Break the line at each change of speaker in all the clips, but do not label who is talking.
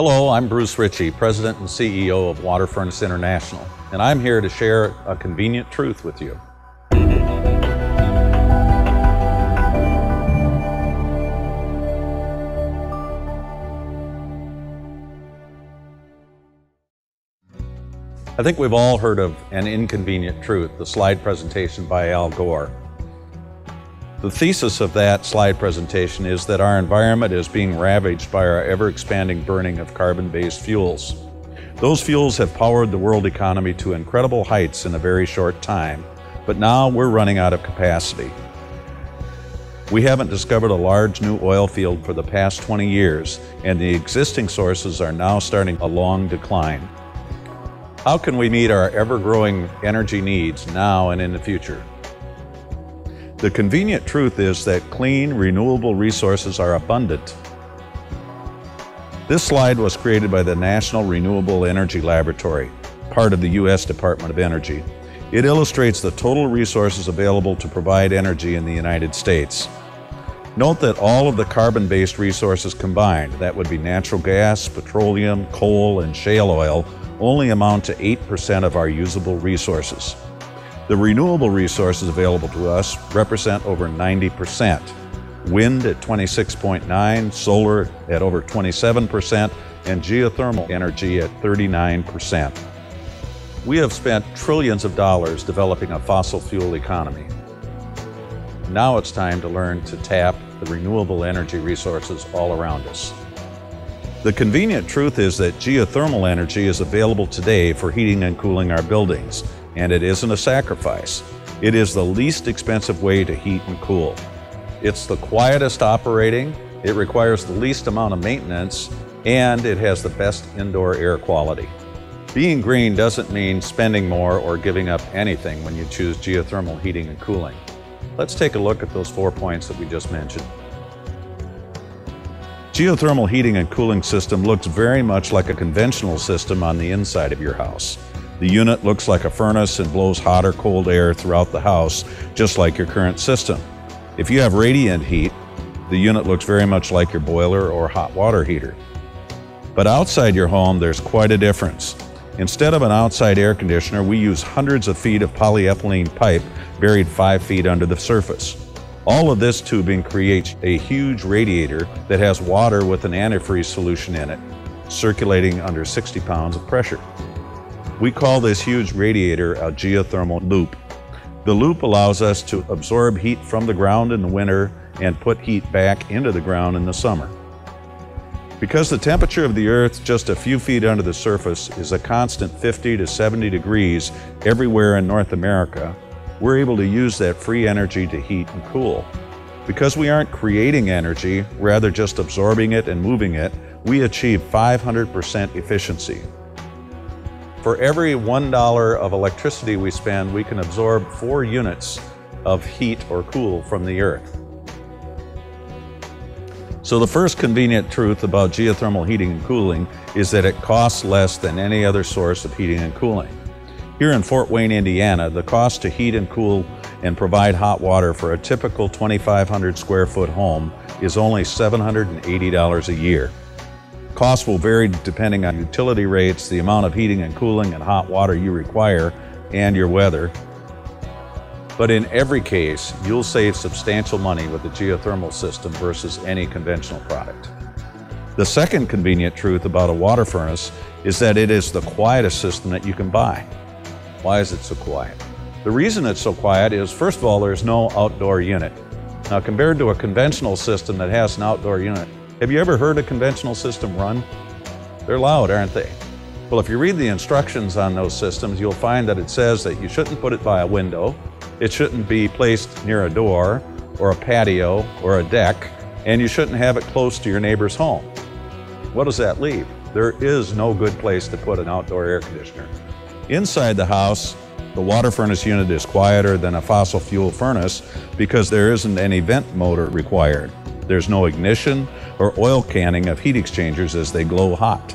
Hello, I'm Bruce Ritchie, President and CEO of WaterFurnace International, and I'm here to share a convenient truth with you. I think we've all heard of An Inconvenient Truth, the slide presentation by Al Gore. The thesis of that slide presentation is that our environment is being ravaged by our ever-expanding burning of carbon-based fuels. Those fuels have powered the world economy to incredible heights in a very short time, but now we're running out of capacity. We haven't discovered a large new oil field for the past 20 years, and the existing sources are now starting a long decline. How can we meet our ever-growing energy needs now and in the future? The convenient truth is that clean, renewable resources are abundant. This slide was created by the National Renewable Energy Laboratory, part of the U.S. Department of Energy. It illustrates the total resources available to provide energy in the United States. Note that all of the carbon-based resources combined, that would be natural gas, petroleum, coal, and shale oil, only amount to 8% of our usable resources. The renewable resources available to us represent over 90%. Wind at 26.9%, solar at over 27%, and geothermal energy at 39%. We have spent trillions of dollars developing a fossil fuel economy. Now it's time to learn to tap the renewable energy resources all around us. The convenient truth is that geothermal energy is available today for heating and cooling our buildings. And it isn't a sacrifice. It is the least expensive way to heat and cool. It's the quietest operating, it requires the least amount of maintenance, and it has the best indoor air quality. Being green doesn't mean spending more or giving up anything when you choose geothermal heating and cooling. Let's take a look at those 4 points that we just mentioned. Geothermal heating and cooling system looks very much like a conventional system on the inside of your house. The unit looks like a furnace and blows hot or cold air throughout the house, just like your current system. If you have radiant heat, the unit looks very much like your boiler or hot water heater. But outside your home, there's quite a difference. Instead of an outside air conditioner, we use hundreds of feet of polyethylene pipe buried 5 feet under the surface. All of this tubing creates a huge radiator that has water with an antifreeze solution in it, circulating under 60 pounds of pressure. We call this huge radiator a geothermal loop. The loop allows us to absorb heat from the ground in the winter and put heat back into the ground in the summer. Because the temperature of the Earth just a few feet under the surface is a constant 50 to 70 degrees everywhere in North America, we're able to use that free energy to heat and cool. Because we aren't creating energy, rather just absorbing it and moving it, we achieve 500% efficiency. For every $1 of electricity we spend, we can absorb 4 units of heat or cool from the Earth. So the first convenient truth about geothermal heating and cooling is that it costs less than any other source of heating and cooling. Here in Fort Wayne, Indiana, the cost to heat and cool and provide hot water for a typical 2,500 square foot home is only $780 a year. Costs will vary depending on utility rates, the amount of heating and cooling and hot water you require, and your weather. But in every case, you'll save substantial money with the geothermal system versus any conventional product. The second convenient truth about a water furnace is that it is the quietest system that you can buy. Why is it so quiet? The reason it's so quiet is, first of all, there's no outdoor unit. Now, compared to a conventional system that has an outdoor unit, have you ever heard a conventional system run? They're loud, aren't they? Well, if you read the instructions on those systems, you'll find that it says that you shouldn't put it by a window, it shouldn't be placed near a door, or a patio, or a deck, and you shouldn't have it close to your neighbor's home. What does that leave? There is no good place to put an outdoor air conditioner. Inside the house, the water furnace unit is quieter than a fossil fuel furnace because there isn't any vent motor required. There's no ignition or oil canning of heat exchangers as they glow hot.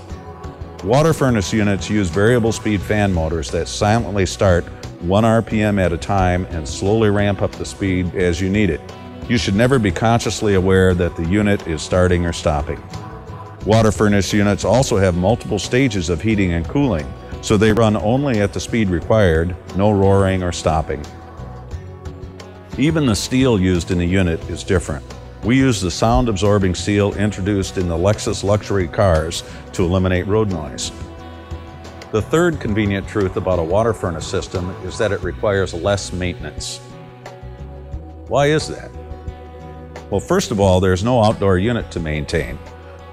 Water furnace units use variable speed fan motors that silently start 1 RPM at a time and slowly ramp up the speed as you need it. You should never be consciously aware that the unit is starting or stopping. Water furnace units also have multiple stages of heating and cooling, so they run only at the speed required, no roaring or stopping. Even the steel used in the unit is different. We use the sound-absorbing steel introduced in the Lexus luxury cars to eliminate road noise. The third convenient truth about a water furnace system is that it requires less maintenance. Why is that? Well, first of all, there's no outdoor unit to maintain.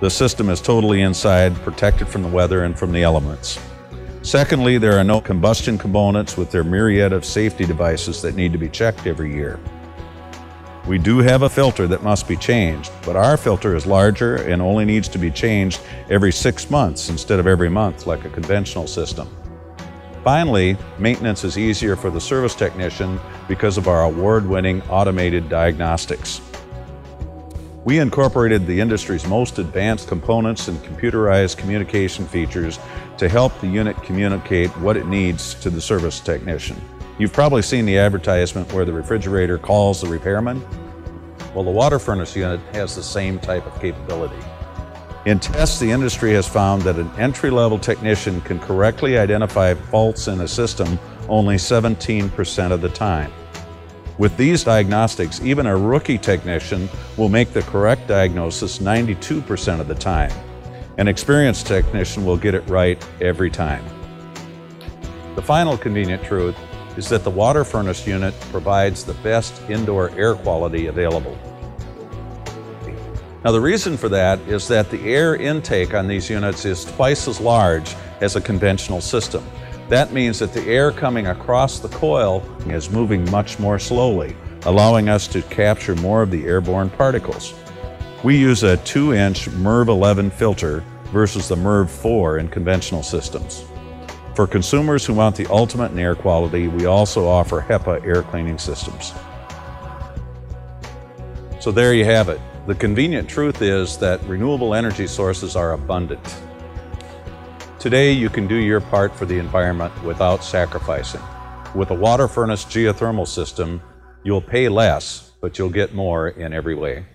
The system is totally inside, protected from the weather and from the elements. Secondly, there are no combustion components with their myriad of safety devices that need to be checked every year. We do have a filter that must be changed, but our filter is larger and only needs to be changed every 6 months instead of every month like a conventional system. Finally, maintenance is easier for the service technician because of our award-winning automated diagnostics. We incorporated the industry's most advanced components and computerized communication features to help the unit communicate what it needs to the service technician. You've probably seen the advertisement where the refrigerator calls the repairman. Well, the water furnace unit has the same type of capability. In tests, the industry has found that an entry-level technician can correctly identify faults in a system only 17% of the time. With these diagnostics, even a rookie technician will make the correct diagnosis 92% of the time. An experienced technician will get it right every time. The final convenient truth is that the water furnace unit provides the best indoor air quality available. Now, the reason for that is that the air intake on these units is twice as large as a conventional system. That means that the air coming across the coil is moving much more slowly, allowing us to capture more of the airborne particles. We use a 2-inch MERV 11 filter versus the MERV 4 in conventional systems. For consumers who want the ultimate in air quality, we also offer HEPA air cleaning systems. So there you have it. The convenient truth is that renewable energy sources are abundant. Today, you can do your part for the environment without sacrificing. With a water furnace geothermal system, you'll pay less, but you'll get more in every way.